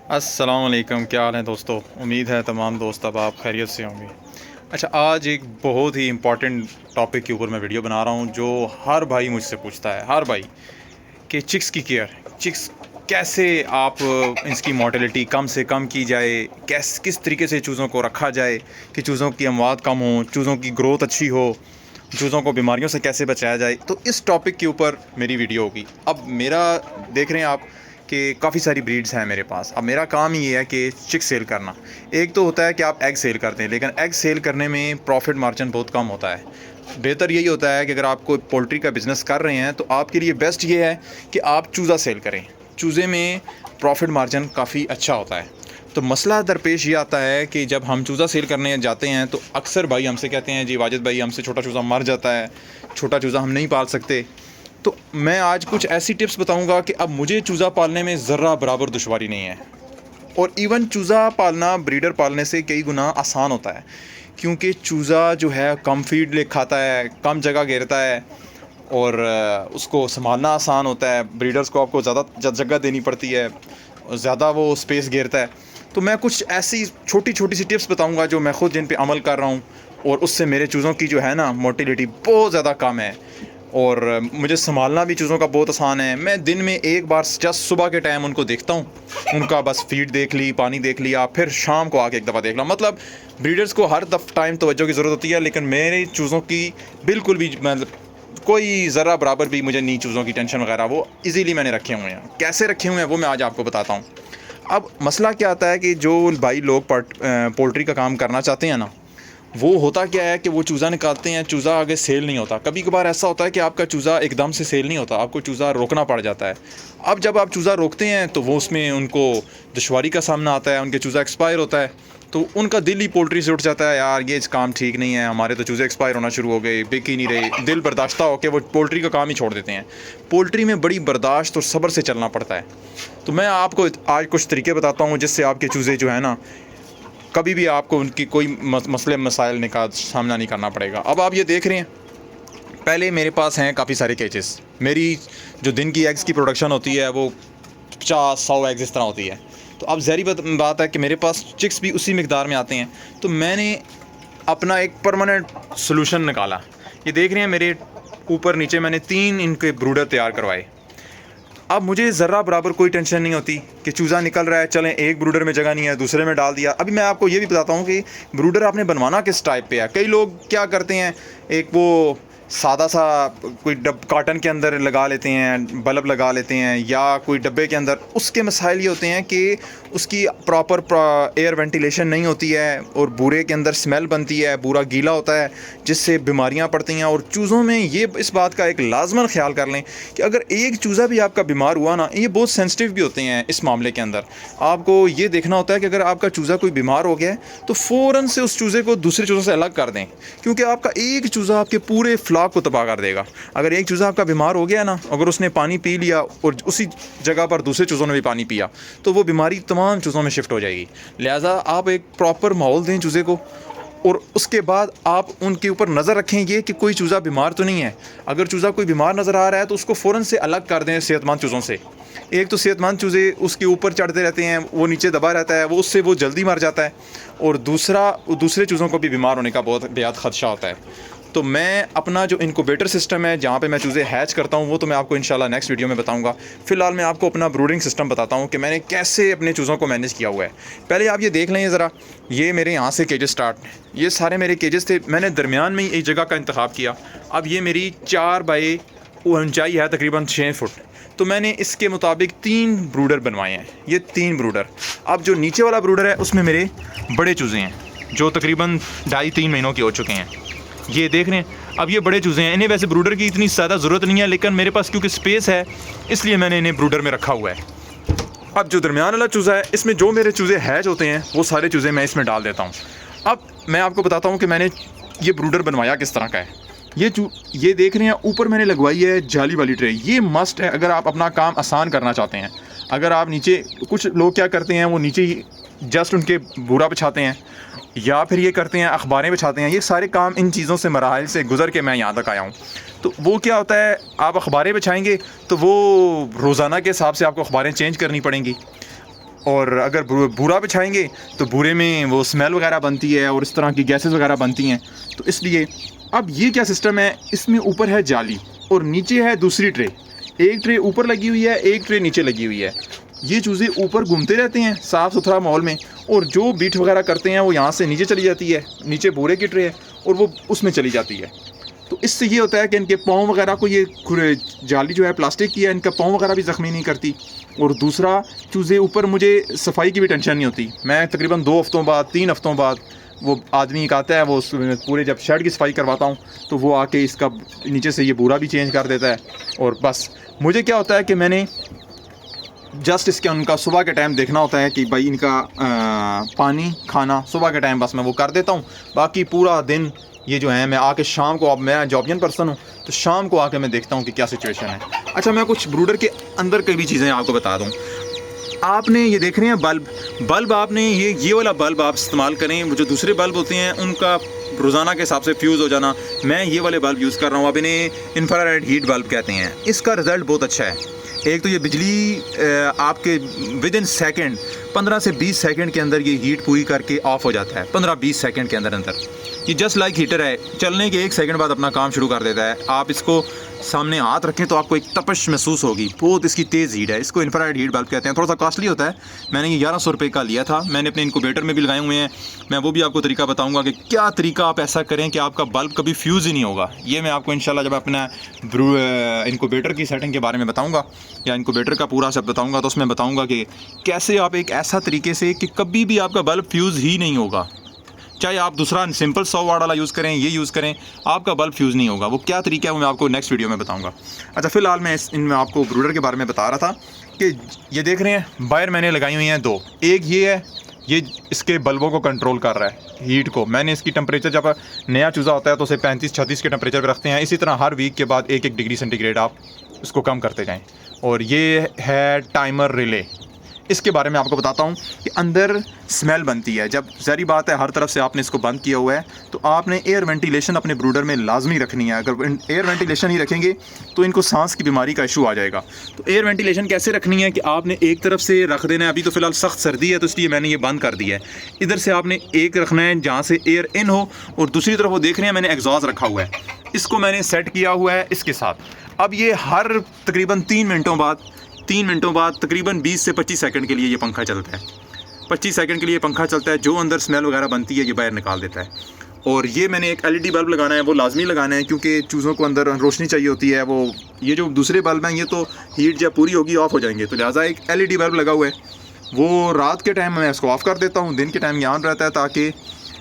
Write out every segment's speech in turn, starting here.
अस्सलाम वालेकुम, क्या हाल है दोस्तों। उम्मीद है तमाम दोस्त अब आप खैरियत से होंगे। अच्छा, आज एक बहुत ही इम्पॉर्टेंट टॉपिक के ऊपर मैं वीडियो बना रहा हूँ जो हर भाई मुझसे पूछता है, हर भाई, कि चिक्स की केयर, चिक्स कैसे आप इसकी मोर्टेलिटी कम से कम की जाए, किस तरीके से चूज़ों को रखा जाए कि चूज़ों की अमवात कम हो, चूज़ों की ग्रोथ अच्छी हो, चूज़ों को बीमारियों से कैसे बचाया जाए। तो इस टॉपिक के ऊपर मेरी वीडियो होगी। अब मेरा देख रहे हैं आप कि काफ़ी सारी ब्रीड्स हैं मेरे पास। अब मेरा काम ही ये है कि चिक सेल करना। एक तो होता है कि आप एग सेल करते हैं, लेकिन एग सेल करने में प्रॉफिट मार्जिन बहुत कम होता है। बेहतर यही होता है कि अगर आप कोई पोल्ट्री का बिज़नेस कर रहे हैं तो आपके लिए बेस्ट ये है कि आप चूज़ा सेल करें। चूज़े में प्रॉफिट मार्जिन काफ़ी अच्छा होता है। तो मसला दरपेश ये आता है कि जब हम चूज़ा सेल करने जाते हैं तो अक्सर भाई हमसे कहते हैं, जी वाजिद भाई, हमसे छोटा चूज़ा मर जाता है, छोटा चूज़ा हम नहीं पाल सकते। तो मैं आज कुछ ऐसी टिप्स बताऊंगा कि अब मुझे चूज़ा पालने में ज़र्रा बराबर दुश्वारी नहीं है। और इवन चूज़ा पालना ब्रीडर पालने से कई गुना आसान होता है, क्योंकि चूज़ा जो है कम फीड ले खाता है, कम जगह घेरता है और उसको संभालना आसान होता है। ब्रीडर्स को आपको ज़्यादा जगह देनी पड़ती है, ज़्यादा वो स्पेस घेरता है। तो मैं कुछ ऐसी छोटी छोटी सी टिप्स बताऊंगा जो मैं ख़ुद जिन पे अमल कर रहा हूँ, और उससे मेरे चूज़ों की जो है ना मोटिलिटी बहुत ज़्यादा कम है और मुझे संभालना भी चीज़ों का बहुत आसान है। मैं दिन में एक बार जस्ट सुबह के टाइम उनको देखता हूँ, उनका बस फीड देख ली, पानी देख लिया, फिर शाम को आके एक दफ़ा देख ला। मतलब ब्रीडर्स को हर टाइम तवज्जो की ज़रूरत होती है, लेकिन मेरे चूज़ों की बिल्कुल भी मतलब कोई ज़रा बराबर भी मुझे नहीं चूज़ों की टेंशन वगैरह। वो इजीली मैंने रखे हुए हैं। कैसे रखे हुए हैं वो मैं आज आपको बताता हूँ। अब मसला क्या आता है कि जो भाई लोग पोल्ट्री का काम करना चाहते हैं ना, वो होता क्या है कि वो चूज़ा निकालते हैं, चूज़ा आगे सेल नहीं होता। कभी कभार ऐसा होता है कि आपका चूज़ा एकदम से सेल नहीं होता, आपको चूज़ा रोकना पड़ जाता है। अब जब आप चूज़ा रोकते हैं तो वो उसमें उनको दुश्वारी का सामना आता है, उनके चूज़ा एक्सपायर होता है, तो उनका दिल ही पोल्ट्री से उठ जाता है, यार ये काम ठीक नहीं है, हमारे तो चूज़े एक्सपायर होना शुरू हो गए, बिक ही नहीं रहे। दिल बर्दाश्ता हो के वो पोल्ट्री का काम ही छोड़ देते हैं। पोल्ट्री में बड़ी बर्दाश्त और सब्र से चलना पड़ता है। तो मैं आपको आज कुछ तरीके बताता हूँ जिससे आपके चूज़े जो है ना, कभी भी आपको उनकी कोई मसले मसाइल का सामना नहीं करना पड़ेगा। अब आप ये देख रहे हैं, पहले मेरे पास हैं काफ़ी सारे केजेस। मेरी जो दिन की एग्स की प्रोडक्शन होती है वो 50-100 एग्स इस तरह होती है। तो अब ज़हरी बात है कि मेरे पास चिक्स भी उसी मिकदार में आते हैं। तो मैंने अपना एक परमानेंट सोल्यूशन निकाला। ये देख रहे हैं मेरे ऊपर नीचे मैंने 3 इनके ब्रूडर तैयार करवाए। अब मुझे ज़र्रा बराबर कोई टेंशन नहीं होती कि चूज़ा निकल रहा है, चलें एक ब्रूडर में जगह नहीं है दूसरे में डाल दिया। अभी मैं आपको ये भी बताता हूँ कि ब्रूडर आपने बनवाना किस टाइप पे है। कई लोग क्या करते हैं, एक वो सादा सा कोई कार्टन के अंदर लगा लेते हैं, बल्ब लगा लेते हैं, या कोई डब्बे के अंदर। उसके मसाइल ये होते हैं कि उसकी प्रॉपर एयर वेंटिलेशन नहीं होती है और बूरे के अंदर स्मेल बनती है, बूरा गीला होता है जिससे बीमारियां पड़ती हैं। और चूज़ों में ये इस बात का एक लाजमन ख्याल कर लें कि अगर एक चूज़ा भी आपका बीमार हुआ ना, ये बहुत सेंसिटिव भी होते हैं इस मामले के अंदर। आपको ये देखना होता है कि अगर आपका चूज़ा कोई बीमार हो गया है तो फ़ौरन से उस चूज़े को दूसरे चूज़ों से अलग कर दें, क्योंकि आपका एक चूज़ा आपके पूरे फ्लॉक को तबाह कर देगा। अगर एक चूज़ा आपका बीमार हो गया ना, अगर उसने पानी पी लिया और उसी जगह पर दूसरे चूज़ों ने भी पानी पिया, तो वो बीमारी तमाम चूज़ों में शिफ्ट हो जाएगी। लिहाजा आप एक प्रॉपर माहौल दें चूज़े को, और उसके बाद आप उनके ऊपर नज़र रखें ये कि कोई चूज़ा बीमार तो नहीं है। अगर चूज़ा कोई बीमार नज़र आ रहा है तो उसको फ़ौरन से अलग कर दें सेहतमंद चूज़ों से। एक तो सेहतमंद चूज़े उसके ऊपर चढ़ते रहते हैं, वो नीचे दबा रहता है, उससे वो जल्दी मर जाता है, और दूसरे चूज़ों को भी बीमार होने का बहुत बेहद ख़दशा होता है। तो मैं अपना जो इनक्यूबेटर सिस्टम है जहाँ पे मैं चूज़े हैच करता हूँ वो तो मैं आपको इंशाल्लाह नेक्स्ट वीडियो में बताऊँगा। फ़िलहाल मैं आपको अपना ब्रूडिंग सिस्टम बताता हूँ कि मैंने कैसे अपने चूज़ों को मैनेज किया हुआ है। पहले आप ये देख लें ज़रा, ये मेरे यहाँ से केजेस स्टार्ट, ये सारे मेरे केजेस थे। मैंने दरमियान में ही एक जगह का इंतखाब किया। अब ये मेरी 4 बाई ऊंचाई है तकरीबन 6 फुट, तो मैंने इसके मुताबिक 3 ब्रूडर बनवाए हैं। ये 3 ब्रूडर। अब जो नीचे वाला ब्रूडर है उसमें मेरे बड़े चूज़े हैं जो तकरीबन 2.5-3 महीनों के हो चुके हैं। ये देख रहे हैं, अब ये बड़े चूज़े हैं। इन्हें वैसे ब्रूडर की इतनी ज़्यादा ज़रूरत नहीं है, लेकिन मेरे पास क्योंकि स्पेस है इसलिए मैंने इन्हें ब्रूडर में रखा हुआ है। अब जो दरमियान वाला चूज़ा है, इसमें जो मेरे चूज़े हैच होते हैं वो सारे चूज़े मैं इसमें डाल देता हूँ। अब मैं आपको बताता हूँ कि मैंने ये ब्रूडर बनवाया किस तरह का है। ये देख रहे हैं, ऊपर मैंने लगवाई है जाली वाली ट्रे। ये मस्ट है अगर आप अपना काम आसान करना चाहते हैं। अगर आप नीचे, कुछ लोग क्या करते हैं वो नीचे ही जस्ट उनके बूरा बिछाते हैं, या फिर ये करते हैं अखबारें बिछाते हैं। ये सारे काम, इन चीज़ों से मराहल से गुजर के मैं यहाँ तक आया हूँ। तो वो क्या होता है, आप अखबारें बिछाएंगे तो वो रोज़ाना के हिसाब से आपको अखबारें चेंज करनी पड़ेंगी। और अगर बूरा बिछाएंगे तो बूरे में वो स्मेल वगैरह बनती है और इस तरह की गैसेस वगैरह बनती हैं। तो इसलिए अब ये क्या सिस्टम है, इसमें ऊपर है जाली और नीचे है दूसरी ट्रे। एक ट्रे ऊपर लगी हुई है, एक ट्रे नीचे लगी हुई है। ये चूज़े ऊपर घूमते रहते हैं साफ़ सुथरा माहौल में, और जो बीट वगैरह करते हैं वो यहाँ से नीचे चली जाती है, नीचे बूरे की ट्रे है और वो उसमें चली जाती है। तो इससे ये होता है कि इनके पाँव वगैरह को ये जाली जो है प्लास्टिक की है, इनका पाँव वगैरह भी ज़ख्मी नहीं करती। और दूसरा, चूज़े ऊपर मुझे सफाई की भी टेंशन नहीं होती। मैं तकरीबन 2 हफ़्तों बाद 3 हफ़्तों बाद वो आदमी एक आता है, वो पूरे जब शर्ट की सफाई करवाता हूँ तो वो आके इसका नीचे से ये बूरा भी चेंज कर देता है। और बस मुझे क्या होता है कि मैंने जस्ट इसके उनका सुबह के टाइम देखना होता है कि भाई इनका पानी खाना सुबह के टाइम बस मैं वो कर देता हूँ। बाकी पूरा दिन ये जो है मैं आके शाम को, अब मैं जॉबियन पर्सन हूँ तो शाम को आके मैं देखता हूँ कि क्या सिचुएशन है। अच्छा, मैं कुछ ब्रूडर के अंदर की भी चीज़ें आपको बता दूँ। आपने ये देख रहे हैं बल्ब आपने ये वाला बल्ब आप इस्तेमाल करें। वो जो दूसरे बल्ब होते हैं उनका रोज़ाना के हिसाब से फ्यूज़ हो जाना, मैं ये वाले बल्ब यूज़ कर रहा हूँ। अब इन्हें इंफ्रारेड हीट बल्ब कहते हैं। इसका रिज़ल्ट बहुत अच्छा है। एक तो ये बिजली आपके विद इन सेकेंड 15 से 20 सेकंड के अंदर ये हीट पूरी करके ऑफ हो जाता है। 15-20 सेकंड के अंदर ये जस्ट लाइक हीटर है, चलने के 1 सेकंड बाद अपना काम शुरू कर देता है। आप इसको सामने हाथ रखें तो आपको एक तपश महसूस होगी। बहुत इसकी तेज़ हीट है। इसको इंफ्रारेड हीट बल्ब कहते हैं। थोड़ा सा कॉस्टली होता है। मैंने ये 1100 रुपये का लिया था। मैंने अपने इनक्यूबेटर में भी लगाए हुए हैं। मैं वो भी आपको तरीका बताऊंगा कि क्या तरीका आप ऐसा करें कि आपका बल्ब कभी फ्यूज़ ही नहीं होगा। ये मैं आपको इंशाल्लाह जब अपना इनक्यूबेटर की सेटिंग के बारे में बताऊँगा या इनक्यूबेटर का पूरा सब बताऊँगा तो उसमें बताऊँगा कि कैसे आप एक ऐसा तरीके से कि कभी भी आपका बल्ब फ्यूज़ ही नहीं होगा। चाहे आप दूसरा सिंपल 100 वाट वाला यूज़ करें, ये यूज़ करें, आपका बल्ब फ्यूज़ नहीं होगा। वो क्या तरीका है वो मैं आपको नेक्स्ट वीडियो में बताऊंगा। अच्छा, फ़िलहाल मैं इनमें आपको ब्रूडर के बारे में बता रहा था कि ये देख रहे हैं वायर मैंने लगाई हुई हैं 2। एक ये है, ये इसके बल्बों को कंट्रोल कर रहा है, हीट को। मैंने इसकी टेम्परेचर जब नया चूज़ा होता है तो उसे 35-36 के टेम्परेचर पर रखते हैं। इसी तरह हर वीक के बाद 1-1 डिग्री सेंटीग्रेड आप इसको कम करते जाएँ। और ये है टाइमर रिले। इसके बारे में आपको बताता हूँ कि अंदर स्मेल बनती है। जब ज़ाहिर बात है हर तरफ से आपने इसको बंद किया हुआ है तो आपने एयर वेंटिलेशन अपने ब्रूडर में लाजमी रखनी है। अगर एयर वेंटिलेशन ही रखेंगे तो इनको सांस की बीमारी का इशू आ जाएगा। तो एयर वेंटिलेशन कैसे रखनी है कि आपने एक तरफ से रख देना है। अभी तो फ़िलहाल सख्त सर्दी है तो इसलिए मैंने ये बंद कर दिया है। इधर से आपने एक रखना है जहाँ से एयर इन हो, और दूसरी तरफ वो देख रहे हैं मैंने एग्जॉस्ट रखा हुआ है, इसको मैंने सेट किया हुआ है इसके साथ। अब ये हर तकरीबन 3 मिनटों बाद तकरीबन 20 से 25 सेकंड के लिए ये पंखा चलता है। 25 सेकंड के लिए पंखा चलता है। जो अंदर स्मेल वगैरह बनती है ये बाहर निकाल देता है। और ये मैंने एक LED बल्ब लगाना है, वो लाजमी लगाना है क्योंकि चूज़ों को अंदर रोशनी चाहिए होती है। वो ये जो दूसरे बल्ब हैं ये तो हीट जब पूरी होगी ऑफ हो जाएंगे, तो लिहाजा एक LED बल्ब लगा हुआ है। वो रात के टाइम मैं इसको ऑफ़ कर देता हूँ, दिन के टाइम ये ऑन रहता है, ताकि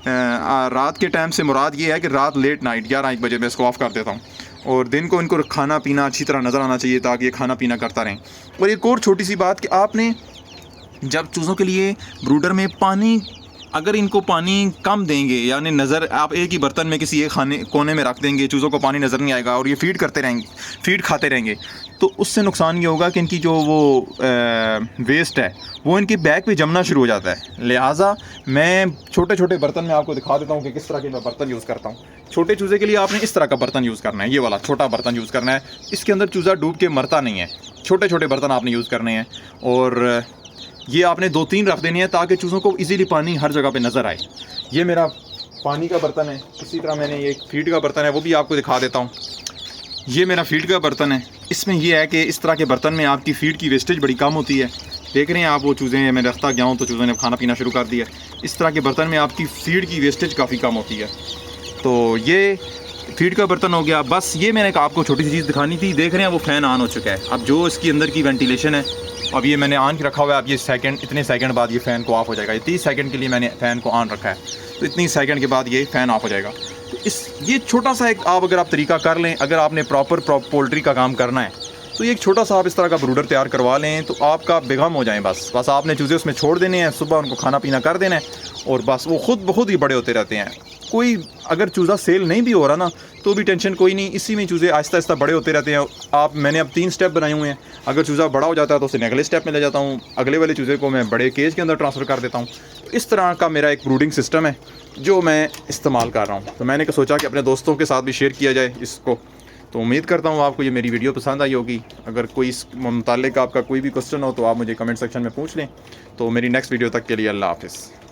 रात के टाइम से मुराद ये है कि रात लेट नाइट 11-1 बजे मैं इसको ऑफ़ कर देता हूँ। और दिन को इनको खाना पीना अच्छी तरह नज़र आना चाहिए ताकि ये खाना पीना करता रहें। और एक और छोटी सी बात कि आपने जब चूज़ों के लिए ब्रूडर में पानी, अगर इनको पानी कम देंगे, यानी नज़र आप एक ही बर्तन में किसी एक कोने में रख देंगे, चूज़ों को पानी नज़र नहीं आएगा और ये फीड खाते रहेंगे, तो उससे नुकसान ये होगा कि इनकी जो वो वेस्ट है वो इनके बैक पे जमना शुरू हो जाता है। लिहाजा मैं छोटे छोटे बर्तन में आपको दिखा देता हूँ कि किस तरह के मैं बर्तन यूज़ करता हूँ। छोटे चूज़े के लिए आपने इस तरह का बर्तन यूज़ करना है, ये वाला छोटा बर्तन यूज़ करना है। इसके अंदर चूज़ा डूब के मरता नहीं है। छोटे छोटे बर्तन आपने यूज़ करने हैं और ये आपने 2-3 रख देनी है ताकि चूज़ों को इजीली पानी हर जगह पे नज़र आए। ये मेरा पानी का बर्तन है। इसी तरह मैंने ये फीड का बर्तन है, वो भी आपको दिखा देता हूँ। ये मेरा फीड का बर्तन है। इसमें यह है कि इस तरह के बर्तन में आपकी फीड की वेस्टेज बड़ी कम होती है। देख रहे हैं आप वो चूज़ें, मैं रखता गया हूँ तो चूज़ों ने खाना पीना शुरू कर दिया। इस तरह के बर्तन में आपकी फीड की वेस्टेज काफ़ी कम होती है। तो ये फीड का बर्तन हो गया। बस ये मैंने आपको छोटी सी चीज़ दिखानी थी। देख रहे हैं वो फ़ैन ऑन हो चुका है। अब जो इसकी अंदर की वेंटिलेशन है, अब ये मैंने ऑन रखा हुआ है। अब ये इतने सेकंड बाद ये फ़ैन को ऑफ हो जाएगा। 30 सेकंड के लिए मैंने फ़ैन को ऑन रखा है, तो इतनी सेकंड के बाद ये फ़ैन ऑफ हो जाएगा। तो ये छोटा सा एक अगर आप तरीका कर लें, अगर आपने प्रॉपर पोल्ट्री का काम करना है तो एक छोटा सा आप इस तरह का ब्रूडर तैयार करवा लें तो आपका बेगम हो जाए। बस आपने चूज़े उसमें छोड़ देने हैं, सुबह उनको खाना पीना कर देना है और बस वो खुद ब खुद ही बड़े होते रहते हैं। कोई अगर चूज़ा सेल नहीं भी हो रहा ना तो भी टेंशन कोई नहीं, इसी में चूज़े आहिस्ता आहिस्ता बड़े होते रहते हैं। मैंने अब 3 स्टेप बनाए हुए हैं। अगर चूज़ा बड़ा हो जाता है तो उसे अगले स्टेप में ले जाता हूँ, अगले वाले चूज़े को मैं बड़े केज के अंदर ट्रांसफ़र कर देता हूँ। तो इस तरह का मेरा एक ब्रूडिंग सिस्टम है जो मैं इस्तेमाल कर रहा हूँ। तो मैंने सोचा कि अपने दोस्तों के साथ भी शेयर किया जाए इसको, तो उम्मीद करता हूँ आपको ये मेरी वीडियो पसंद आई होगी। अगर कोई इस मुताल्लिक़ आपका कोई भी क्वेश्चन हो तो आप मुझे कमेंट सेक्शन में पूछ लें। तो मेरी नेक्स्ट वीडियो तक के लिए अल्लाह हाफ़िज़।